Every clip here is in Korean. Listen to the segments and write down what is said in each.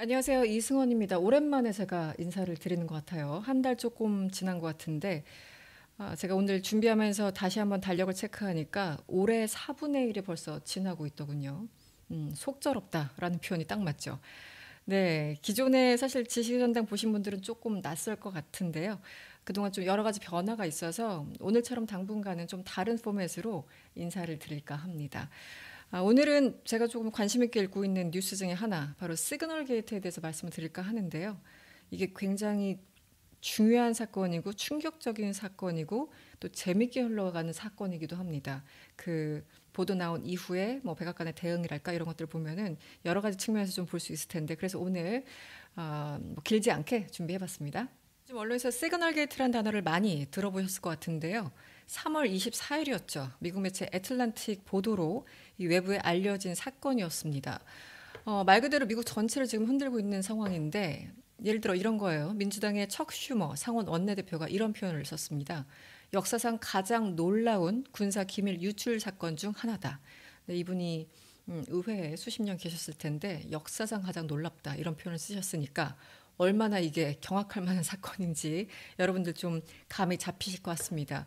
안녕하세요. 이승원입니다. 오랜만에 제가 인사를 드리는 것 같아요. 한 달 조금 지난 것 같은데, 제가 오늘 준비하면서 다시 한번 달력을 체크하니까 올해 4분의 1이 벌써 지나고 있더군요. 속절없다라는 표현이 딱 맞죠. 네, 기존에 사실 지식전당 보신 분들은 조금 낯설 것 같은데요. 그동안 좀 여러 가지 변화가 있어서 오늘처럼 당분간은 좀 다른 포맷으로 인사를 드릴까 합니다. 오늘은 제가 조금 관심 있게 읽고 있는 뉴스 중에 하나, 바로 시그널 게이트에 대해서 말씀을 드릴까 하는데요. 이게 굉장히 중요한 사건이고 충격적인 사건이고 또 재밌게 흘러가는 사건이기도 합니다. 그 보도 나온 이후에 뭐 백악관의 대응이랄까 이런 것들을 보면은 여러 가지 측면에서 좀 볼 수 있을 텐데, 그래서 오늘 뭐 길지 않게 준비해봤습니다. 지금 언론에서 시그널 게이트라는 단어를 많이 들어보셨을 것 같은데요. 3월 24일이었죠. 미국 매체 애틀란틱 보도로 이 외부에 알려진 사건이었습니다. 말 그대로 미국 전체를 지금 흔들고 있는 상황인데, 예를 들어 이런 거예요. 민주당의 척 슈머 상원 원내대표가 이런 표현을 썼습니다. 역사상 가장 놀라운 군사 기밀 유출 사건 중 하나다. 네, 이분이 의회에 수십 년 계셨을 텐데 역사상 가장 놀랍다 이런 표현을 쓰셨으니까 얼마나 이게 경악할 만한 사건인지 여러분들 좀 감이 잡히실 것 같습니다.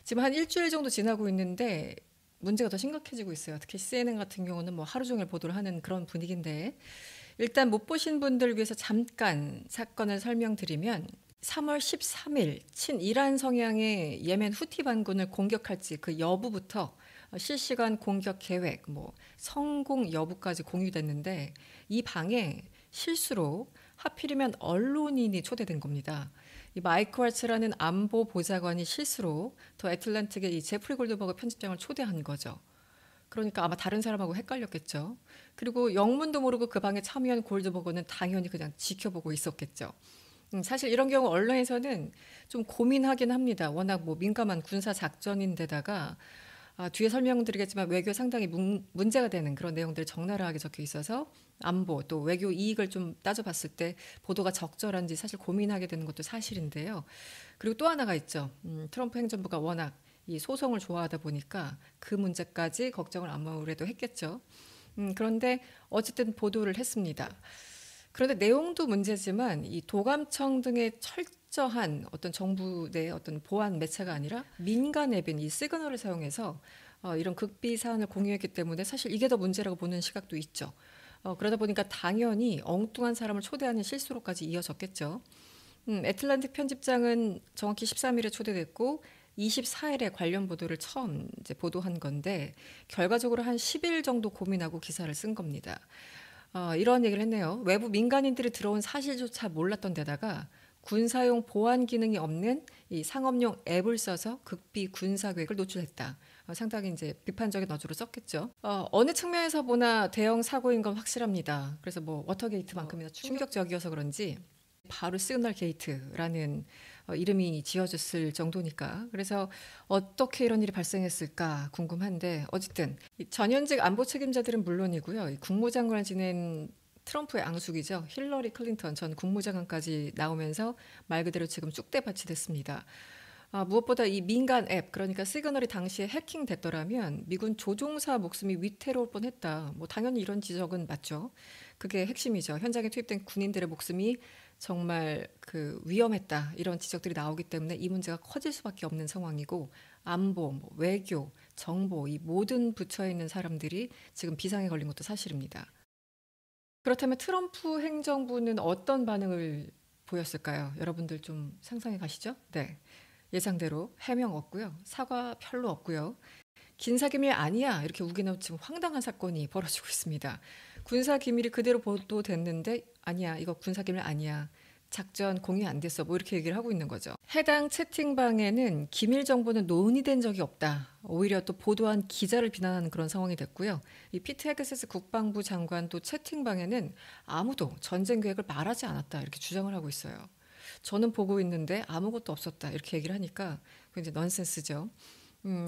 지금 한 일주일 정도 지나고 있는데 문제가 더 심각해지고 있어요. 특히 CNN 같은 경우는 뭐 하루 종일 보도를 하는 그런 분위기인데, 일단 못 보신 분들을 위해서 잠깐 사건을 설명드리면 3월 13일 친이란 성향의 예멘 후티 반군을 공격할지 그 여부부터 실시간 공격 계획, 뭐 성공 여부까지 공유됐는데, 이 방에 실수로 하필이면 언론인이 초대된 겁니다. 이 마이크 왈츠라는 안보 보좌관이 실수로 더 애틀랜틱의 이 제프리 골드버그 편집장을 초대한 거죠. 그러니까 아마 다른 사람하고 헷갈렸겠죠. 그리고 영문도 모르고 그 방에 참여한 골드버거는 당연히 그냥 지켜보고 있었겠죠. 사실 이런 경우 언론에서는 좀 고민하긴 합니다. 워낙 뭐 민감한 군사 작전인데다가 뒤에 설명드리겠지만 외교에 상당히 문제가 되는 그런 내용들이 적나라하게 적혀 있어서 안보 또 외교 이익을 좀 따져봤을 때 보도가 적절한지 사실 고민하게 되는 것도 사실인데요. 그리고 또 하나가 있죠. 트럼프 행정부가 워낙 이 소송을 좋아하다 보니까 그 문제까지 걱정을 아무래도 했겠죠. 그런데 어쨌든 보도를 했습니다. 그런데 내용도 문제지만 이 도감청 등의 철저한 어떤 정부 내 어떤 보안 매체가 아니라 민간 앱인 이 시그널을 사용해서 이런 극비 사안을 공유했기 때문에 사실 이게 더 문제라고 보는 시각도 있죠. 그러다 보니까 당연히 엉뚱한 사람을 초대하는 실수로까지 이어졌겠죠. 애틀란틱 편집장은 정확히 13일에 초대됐고 24일에 관련 보도를 처음 이제 보도한 건데, 결과적으로 한 10일 정도 고민하고 기사를 쓴 겁니다. 이런 얘기를 했네요. 외부 민간인들이 들어온 사실조차 몰랐던 데다가 군사용 보안 기능이 없는 이 상업용 앱을 써서 극비 군사 계획을 노출했다. 상당히 이제 비판적인 어조로 썼겠죠. 어느 측면에서 보나 대형 사고인 건 확실합니다. 그래서 뭐 워터게이트만큼이나 충격적이어서 그런지 바로 시그널 게이트라는 이름이 지어졌을 정도니까. 그래서 어떻게 이런 일이 발생했을까 궁금한데, 어쨌든 전현직 안보 책임자들은 물론이고요. 이 국무장관을 지낸 트럼프의 앙숙이죠. 힐러리 클린턴 전 국무장관까지 나오면서 말 그대로 지금 쑥대밭이 됐습니다. 무엇보다 이 민간 앱, 그러니까 시그널이 당시에 해킹됐더라면 미군 조종사 목숨이 위태로울 뻔했다. 뭐 당연히 이런 지적은 맞죠. 그게 핵심이죠. 현장에 투입된 군인들의 목숨이 정말 그 위험했다. 이런 지적들이 나오기 때문에 이 문제가 커질 수밖에 없는 상황이고, 안보, 뭐 외교, 정보 이 모든 부처에 있는 사람들이 지금 비상에 걸린 것도 사실입니다. 그렇다면 트럼프 행정부는 어떤 반응을 보였을까요? 여러분들 좀 상상해 가시죠? 네. 예상대로 해명 없고요. 사과 별로 없고요. 군사기밀 아니야 이렇게 우기는 지금 황당한 사건이 벌어지고 있습니다. 군사기밀이 그대로 보도됐는데 아니야 이거 군사기밀 아니야. 작전 공유 안 됐어. 뭐 이렇게 얘기를 하고 있는 거죠. 해당 채팅방에는 기밀 정보는 논의된 적이 없다. 오히려 또 보도한 기자를 비난하는 그런 상황이 됐고요. 이 피트 헤그세스 국방부 장관도 채팅방에는 아무도 전쟁 계획을 말하지 않았다. 이렇게 주장을 하고 있어요. 저는 보고 있는데 아무것도 없었다. 이렇게 얘기를 하니까 굉장히 넌센스죠.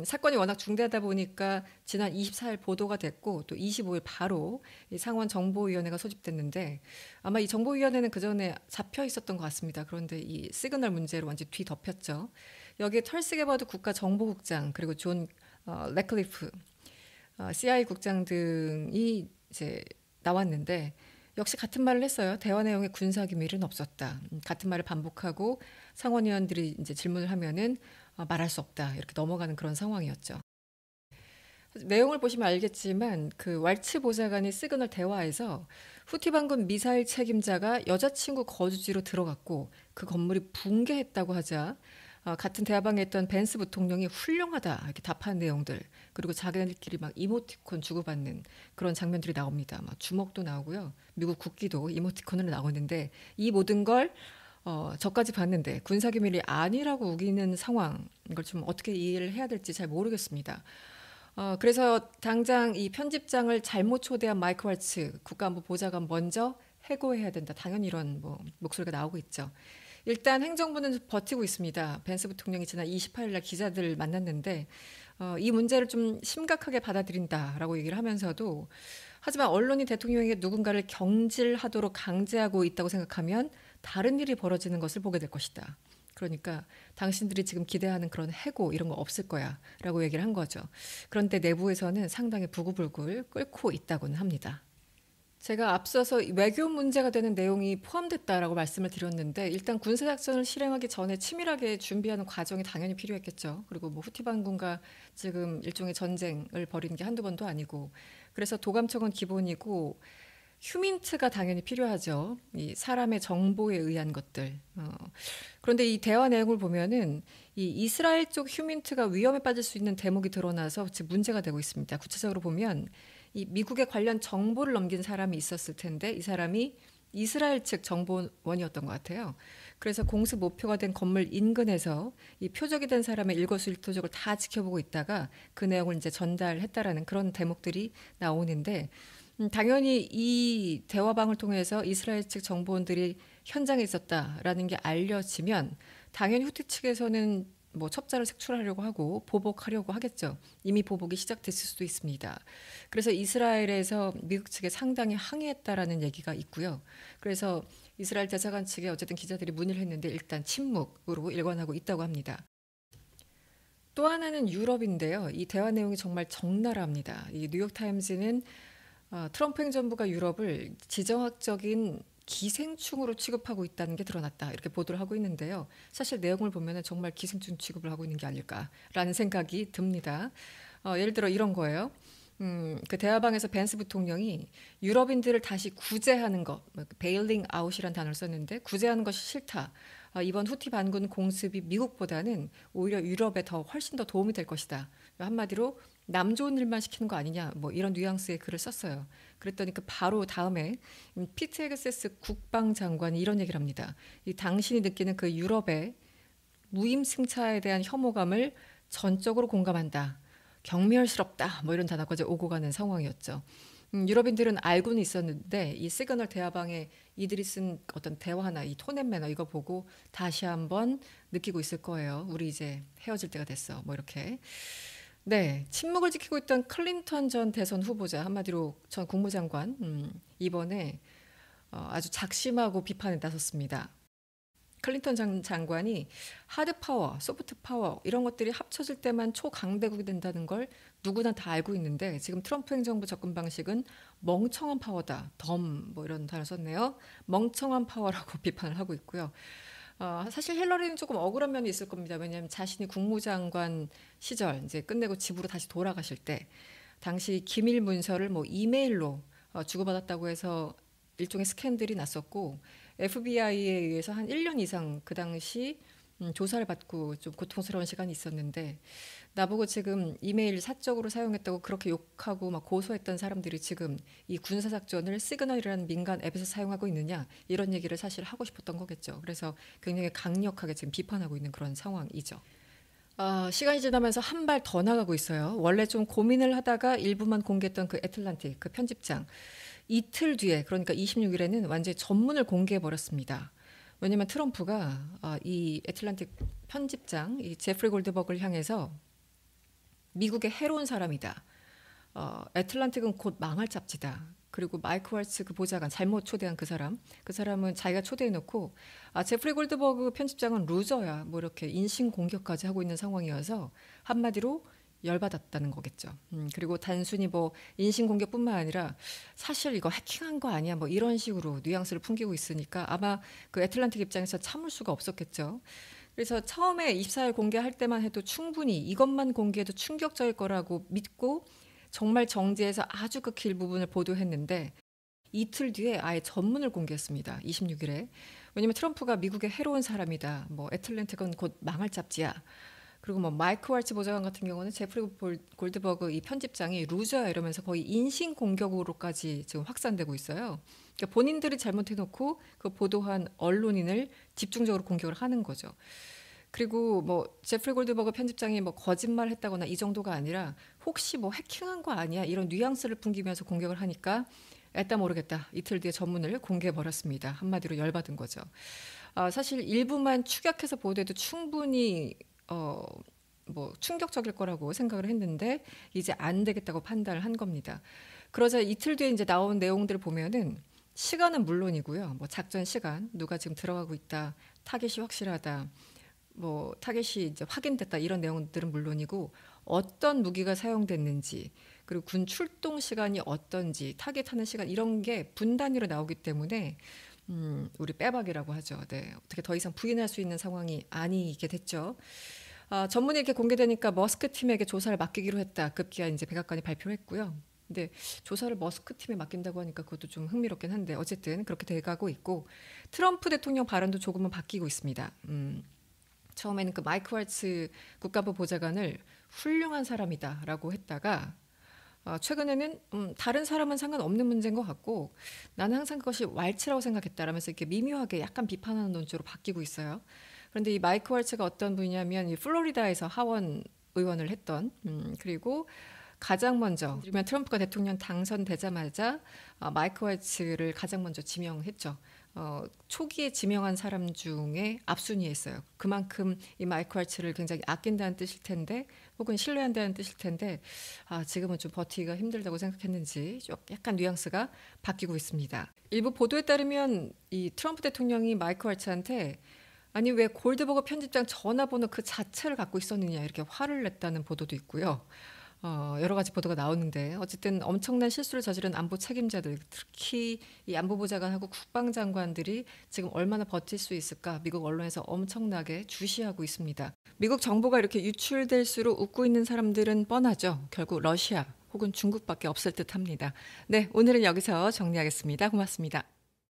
사건이 워낙 중대하다 보니까 지난 24일 보도가 됐고 또 25일 바로 이 상원 정보위원회가 소집됐는데, 아마 이 정보위원회는 그 전에 잡혀 있었던 것 같습니다. 그런데 이 시그널 문제로 완전 뒤덮였죠. 여기에 털스 게버드 국가정보국장 그리고 존 레클리프 CIA 국장 등이 이제 나왔는데, 역시 같은 말을 했어요. 대화 내용에 군사 기밀은 없었다. 같은 말을 반복하고 상원의원들이 이제 질문을 하면은 말할 수 없다. 이렇게 넘어가는 그런 상황이었죠. 내용을 보시면 알겠지만 그 왈츠 보좌관이 시그널 대화에서 후티 반군 미사일 책임자가 여자친구 거주지로 들어갔고 그 건물이 붕괴했다고 하자 같은 대화방에 있던 벤스 부통령이 훌륭하다 이렇게 답한 내용들 그리고 자기네들끼리 막 이모티콘 주고받는 그런 장면들이 나옵니다. 막 주먹도 나오고요. 미국 국기도 이모티콘으로 나오는데 이 모든 걸 저까지 봤는데 군사기밀이 아니라고 우기는 상황 이걸 좀 어떻게 이해를 해야 될지 잘 모르겠습니다. 그래서 당장 이 편집장을 잘못 초대한 마이크 왈츠 국가안보 보좌관 먼저 해고해야 된다. 당연히 이런 뭐 목소리가 나오고 있죠. 일단 행정부는 버티고 있습니다. 벤스 부통령이 지난 28일 날 기자들 만났는데 이 문제를 좀 심각하게 받아들인다라고 얘기를 하면서도 하지만 언론이 대통령에게 누군가를 경질하도록 강제하고 있다고 생각하면 다른 일이 벌어지는 것을 보게 될 것이다. 그러니까 당신들이 지금 기대하는 그런 해고 이런 거 없을 거야 라고 얘기를 한 거죠. 그런데 내부에서는 상당히 부글부글 끓고 있다고는 합니다. 제가 앞서서 외교 문제가 되는 내용이 포함됐다라고 말씀을 드렸는데 일단 군사작전을 실행하기 전에 치밀하게 준비하는 과정이 당연히 필요했겠죠. 그리고 뭐 후티 반군과 지금 일종의 전쟁을 벌이는 게 한두 번도 아니고 그래서 도감청은 기본이고 휴민트가 당연히 필요하죠. 이 사람의 정보에 의한 것들. 그런데 이 대화 내용을 보면은 이 이스라엘 쪽 휴민트가 위험에 빠질 수 있는 대목이 드러나서 지금 문제가 되고 있습니다. 구체적으로 보면 이 미국에 관련 정보를 넘긴 사람이 있었을 텐데 이 사람이 이스라엘 측 정보원이었던 것 같아요. 그래서 공습 목표가 된 건물 인근에서 이 표적이 된 사람의 일거수일투족을 다 지켜보고 있다가 그 내용을 이제 전달했다라는 그런 대목들이 나오는데 당연히 이 대화방을 통해서 이스라엘 측 정보원들이 현장에 있었다라는 게 알려지면 당연히 후티 측에서는 뭐 첩자를 색출하려고 하고 보복하려고 하겠죠. 이미 보복이 시작됐을 수도 있습니다. 그래서 이스라엘에서 미국 측에 상당히 항의했다라는 얘기가 있고요. 그래서 이스라엘 대사관 측에 어쨌든 기자들이 문의를 했는데 일단 침묵으로 일관하고 있다고 합니다. 또 하나는 유럽인데요. 이 대화 내용이 정말 적나라합니다. 이 뉴욕타임즈는 트럼프 행정부가 유럽을 지정학적인 기생충으로 취급하고 있다는 게 드러났다. 이렇게 보도를 하고 있는데요. 사실 내용을 보면 정말 기생충 취급을 하고 있는 게 아닐까라는 생각이 듭니다. 예를 들어 이런 거예요. 그 대화방에서 벤스 부통령이 유럽인들을 다시 구제하는 것, 베일링 아웃이라는 단어를 썼는데 구제하는 것이 싫다. 이번 후티 반군 공습이 미국보다는 오히려 유럽에 더 훨씬 더 도움이 될 것이다. 한마디로 남 좋은 일만 시키는 거 아니냐 뭐 이런 뉘앙스의 글을 썼어요. 그랬더니 그 바로 다음에 피트 헤그세스 국방장관이 이런 얘기를 합니다. 이 당신이 느끼는 그 유럽의 무임승차에 대한 혐오감을 전적으로 공감한다. 경멸스럽다. 뭐 이런 단어까지 오고 가는 상황이었죠. 유럽인들은 알고는 있었는데 이 시그널 대화방에 이들이 쓴 어떤 대화나 이 톤앤 매너 이거 보고 다시 한번 느끼고 있을 거예요. 우리 이제 헤어질 때가 됐어. 뭐 이렇게. 네, 침묵을 지키고 있던 클린턴 전 대선 후보자 한마디로 전 국무장관 이번에 아주 작심하고 비판에 나섰습니다. 클린턴 장관이 하드 파워, 소프트 파워 이런 것들이 합쳐질 때만 초강대국이 된다는 걸 누구나 다 알고 있는데 지금 트럼프 행정부 접근 방식은 멍청한 파워다. 덤 뭐 이런 단어 썼네요. 멍청한 파워라고 비판을 하고 있고요. 사실 힐러리는 조금 억울한 면이 있을 겁니다. 왜냐하면 자신이 국무장관 시절 이제 끝내고 집으로 다시 돌아가실 때 당시 기밀 문서를 뭐 이메일로 주고받았다고 해서 일종의 스캔들이 났었고 FBI에 의해서 한 1년 이상 그 당시 조사를 받고 좀 고통스러운 시간이 있었는데 나보고 지금 이메일 사적으로 사용했다고 그렇게 욕하고 막 고소했던 사람들이 지금 이 군사작전을 시그널이라는 민간 앱에서 사용하고 있느냐 이런 얘기를 사실 하고 싶었던 거겠죠. 그래서 굉장히 강력하게 지금 비판하고 있는 그런 상황이죠. 시간이 지나면서 한 발 더 나가고 있어요. 원래 좀 고민을 하다가 일부만 공개했던 그 애틀란틱 그 편집장 이틀 뒤에 그러니까 26일에는 완전히 전문을 공개해 버렸습니다. 왜냐하면 트럼프가 이 애틀란틱 편집장 이 제프리 골드버그를 향해서 미국의 해로운 사람이다. 애틀란틱은 곧 망할 잡지다. 그리고 마이크 왈츠 그 보좌관 잘못 초대한 그 사람은 자기가 초대해놓고 제프리 골드버그 편집장은 루저야. 뭐 이렇게 인신 공격까지 하고 있는 상황이어서 한마디로 열받았다는 거겠죠. 그리고 단순히 뭐 인신공격뿐만 아니라 사실 이거 해킹한 거 아니야 뭐 이런 식으로 뉘앙스를 풍기고 있으니까 아마 그 애틀란틱 입장에서 참을 수가 없었겠죠. 그래서 처음에 입사를 공개할 때만 해도 충분히 이것만 공개해도 충격적일 거라고 믿고 정말 정지해서 아주 극히 일부분을 보도했는데 이틀 뒤에 아예 전문을 공개했습니다. 26일에. 왜냐면 트럼프가 미국의 해로운 사람이다. 뭐 애틀랜틱은 곧 망할 잡지야. 그리고 뭐 마이크 왈츠 보좌관 같은 경우는 제프리 골드버그 이 편집장이 루저야 이러면서 거의 인신 공격으로까지 지금 확산되고 있어요. 그러니까 본인들이 잘못해놓고 그 보도한 언론인을 집중적으로 공격을 하는 거죠. 그리고 뭐 제프리 골드버그 편집장이 뭐 거짓말했다거나 이 정도가 아니라 혹시 뭐 해킹한 거 아니야 이런 뉘앙스를 풍기면서 공격을 하니까 애따 모르겠다 이틀 뒤에 전문을 공개해 버렸습니다. 한마디로 열받은 거죠. 사실 일부만 축약해서 보도해도 충분히 뭐 충격적일 거라고 생각을 했는데 이제 안 되겠다고 판단을 한 겁니다. 그러자 이틀 뒤에 이제 나온 내용들을 보면은 시간은 물론이고요. 뭐 작전 시간, 누가 지금 들어가고 있다, 타겟이 확실하다, 뭐 타겟이 이제 확인됐다 이런 내용들은 물론이고 어떤 무기가 사용됐는지 그리고 군 출동 시간이 어떤지 타겟하는 시간 이런 게 분 단위로 나오기 때문에 우리 빼박이라고 하죠. 네, 어떻게 더 이상 부인할 수 있는 상황이 아니게 됐죠. 전문이 이렇게 공개되니까 머스크 팀에게 조사를 맡기기로 했다. 급기야 이제 백악관이 발표를 했고요. 근데 조사를 머스크 팀에 맡긴다고 하니까 그것도 좀 흥미롭긴 한데 어쨌든 그렇게 돼가고 있고 트럼프 대통령 발언도 조금은 바뀌고 있습니다. 처음에는 그 마이크 왈츠 국가부 보좌관을 훌륭한 사람이다라고 했다가 최근에는 다른 사람은 상관없는 문제인 것 같고 나는 항상 그것이 왈츠라고 생각했다라면서 이렇게 미묘하게 약간 비판하는 논조로 바뀌고 있어요. 그런데 이 마이크 왈츠가 어떤 분이냐면 이 플로리다에서 하원 의원을 했던 그리고 가장 먼저 그러면 트럼프가 대통령 당선되자마자 마이크 왈츠를 가장 먼저 지명했죠. 초기에 지명한 사람 중에 앞순위에 있어요. 그만큼 이 마이크 왈츠를 굉장히 아낀다는 뜻일 텐데 혹은 신뢰한다는 뜻일 텐데 지금은 좀 버티기가 힘들다고 생각했는지 좀 약간 뉘앙스가 바뀌고 있습니다. 일부 보도에 따르면 이 트럼프 대통령이 마이크 왈츠한테 아니 왜 골드버거 편집장 전화번호 그 자체를 갖고 있었느냐 이렇게 화를 냈다는 보도도 있고요. 여러 가지 보도가 나오는데 어쨌든 엄청난 실수를 저지른 안보 책임자들 특히 이 안보보좌관하고 국방장관들이 지금 얼마나 버틸 수 있을까 미국 언론에서 엄청나게 주시하고 있습니다. 미국 정보가 이렇게 유출될수록 웃고 있는 사람들은 뻔하죠. 결국 러시아 혹은 중국밖에 없을 듯합니다. 네, 오늘은 여기서 정리하겠습니다. 고맙습니다.